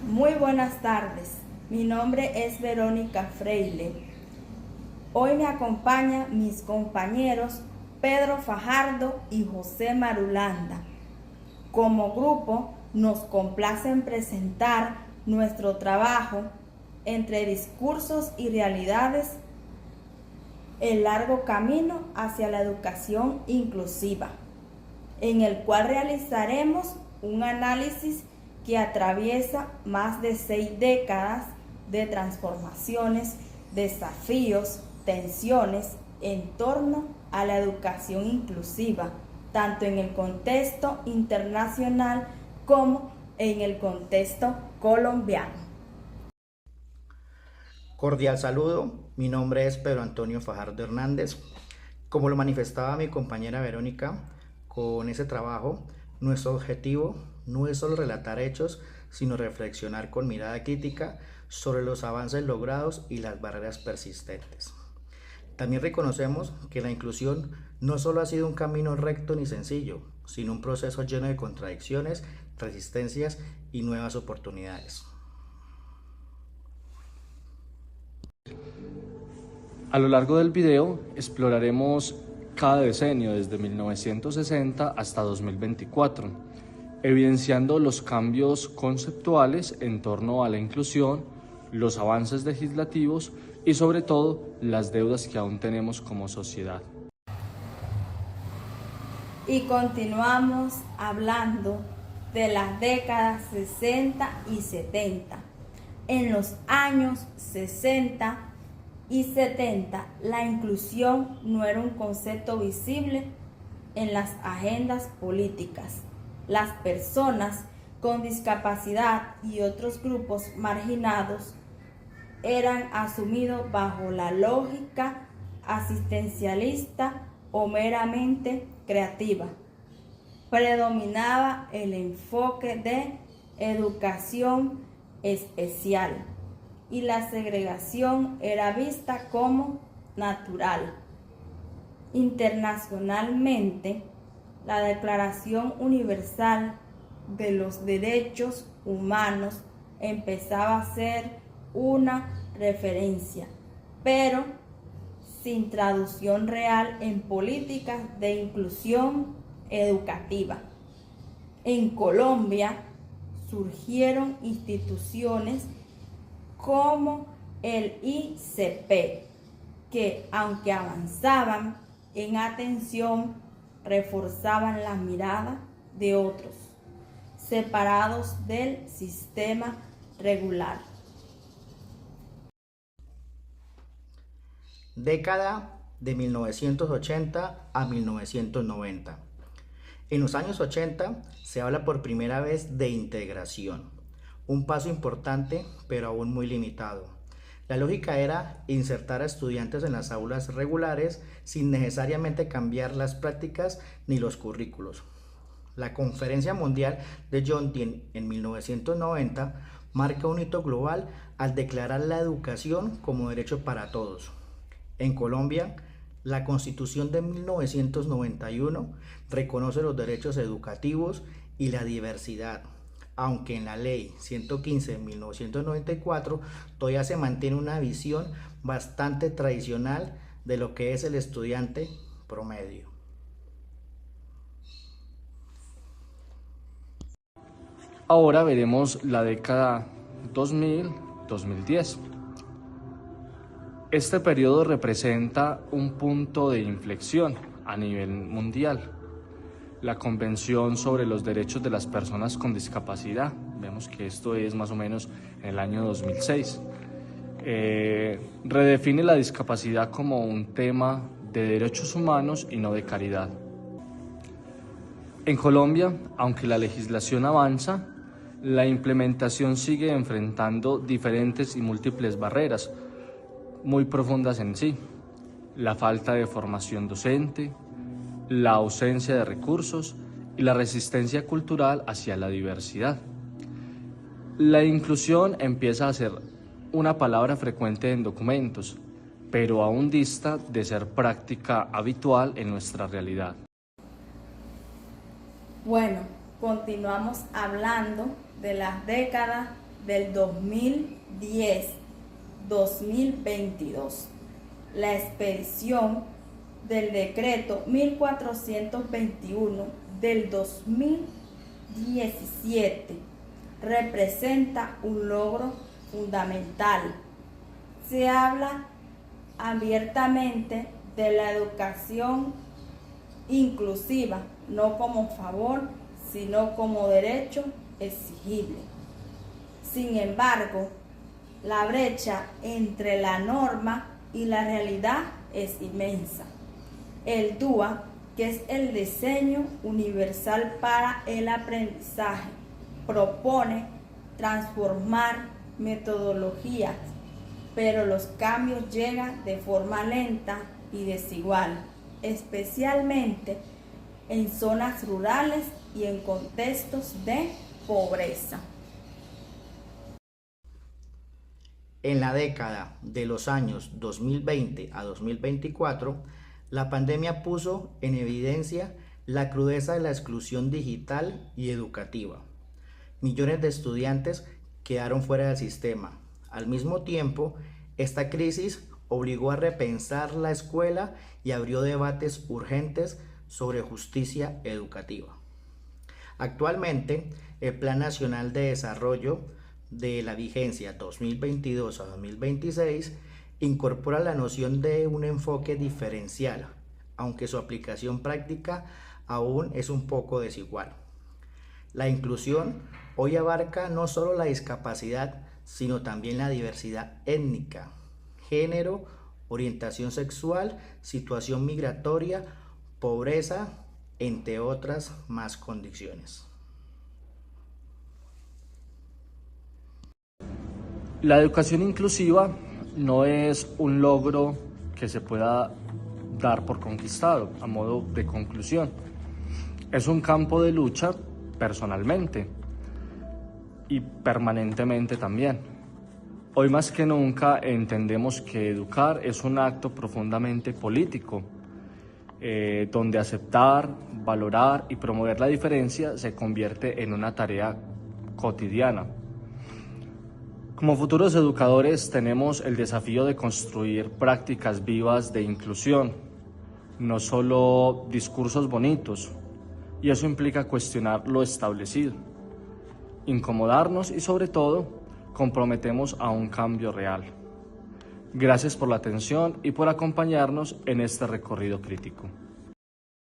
Muy buenas tardes, mi nombre es Verónica Freile. Hoy me acompañan mis compañeros Pedro Fajardo y José Marulanda. Como grupo nos complace en presentar nuestro trabajo entre discursos y realidades, el largo camino hacia la educación inclusiva, en el cual realizaremos un análisis que atraviesa más de 6 décadas de transformaciones, desafíos, tensiones en torno a la educación inclusiva, tanto en el contexto internacional como en el contexto colombiano. Cordial saludo, mi nombre es Pedro Antonio Fajardo Hernández. Como lo manifestaba mi compañera Verónica, con ese trabajo, nuestro objetivo no es solo relatar hechos, sino reflexionar con mirada crítica sobre los avances logrados y las barreras persistentes. También reconocemos que la inclusión no solo ha sido un camino recto ni sencillo, sino un proceso lleno de contradicciones, resistencias y nuevas oportunidades. A lo largo del video exploraremos cada decenio desde 1960 hasta 2024, evidenciando los cambios conceptuales en torno a la inclusión, los avances legislativos y sobre todo las deudas que aún tenemos como sociedad. Y continuamos hablando de las décadas 60 y 70. En los años 60 y 70, la inclusión no era un concepto visible en las agendas políticas. Las personas con discapacidad y otros grupos marginados eran asumidos bajo la lógica asistencialista o meramente creativa. Predominaba el enfoque de educación especial y la segregación era vista como natural. Internacionalmente, la Declaración Universal de los Derechos Humanos empezaba a ser una referencia, pero sin traducción real en políticas de inclusión educativa. En Colombia surgieron instituciones como el ICP, que aunque avanzaban en atención, reforzaban la mirada de otros, separados del sistema regular. Década de 1980 a 1990. En los años 80 se habla por primera vez de integración, un paso importante pero aún muy limitado. La lógica era insertar a estudiantes en las aulas regulares sin necesariamente cambiar las prácticas ni los currículos. La Conferencia Mundial de Yontin en 1990 marca un hito global al declarar la educación como derecho para todos. En Colombia, la Constitución de 1991 reconoce los derechos educativos y la diversidad, aunque en la Ley 115 de 1994 todavía se mantiene una visión bastante tradicional de lo que es el estudiante promedio. Ahora veremos la década 2000-2010. Este periodo representa un punto de inflexión a nivel mundial. La Convención sobre los Derechos de las Personas con Discapacidad, vemos que esto es más o menos en el año 2006, redefine la discapacidad como un tema de derechos humanos y no de caridad. En Colombia, aunque la legislación avanza, la implementación sigue enfrentando diferentes y múltiples barreras, muy profundas en sí: la falta de formación docente, la ausencia de recursos y la resistencia cultural hacia la diversidad. La inclusión empieza a ser una palabra frecuente en documentos, pero aún dista de ser práctica habitual en nuestra realidad. Bueno, continuamos hablando de las décadas del 2010-2022. La expedición del decreto 1421 del 2017 representa un logro fundamental. Se habla abiertamente de la educación inclusiva, no como favor, sino como derecho exigible. Sin embargo, la brecha entre la norma y la realidad es inmensa. El DUA, que es el diseño universal para el aprendizaje, propone transformar metodologías, pero los cambios llegan de forma lenta y desigual, especialmente en zonas rurales y en contextos de pobreza. En la década de los años 2020 a 2024, la pandemia puso en evidencia la crudeza de la exclusión digital y educativa. Millones de estudiantes quedaron fuera del sistema. Al mismo tiempo, esta crisis obligó a repensar la escuela y abrió debates urgentes sobre justicia educativa. Actualmente, el Plan Nacional de Desarrollo de la vigencia 2022 a 2026 incorpora la noción de un enfoque diferencial, aunque su aplicación práctica aún es un poco desigual. La inclusión hoy abarca no solo la discapacidad, sino también la diversidad étnica, género, orientación sexual, situación migratoria, pobreza, entre otras más condiciones. La educación inclusiva no es un logro que se pueda dar por conquistado, a modo de conclusión. Es un campo de lucha personalmente y permanentemente también. Hoy más que nunca entendemos que educar es un acto profundamente político, donde aceptar, valorar y promover la diferencia se convierte en una tarea cotidiana. Como futuros educadores tenemos el desafío de construir prácticas vivas de inclusión, no solo discursos bonitos, y eso implica cuestionar lo establecido, incomodarnos y sobre todo comprometemos a un cambio real. Gracias por la atención y por acompañarnos en este recorrido crítico.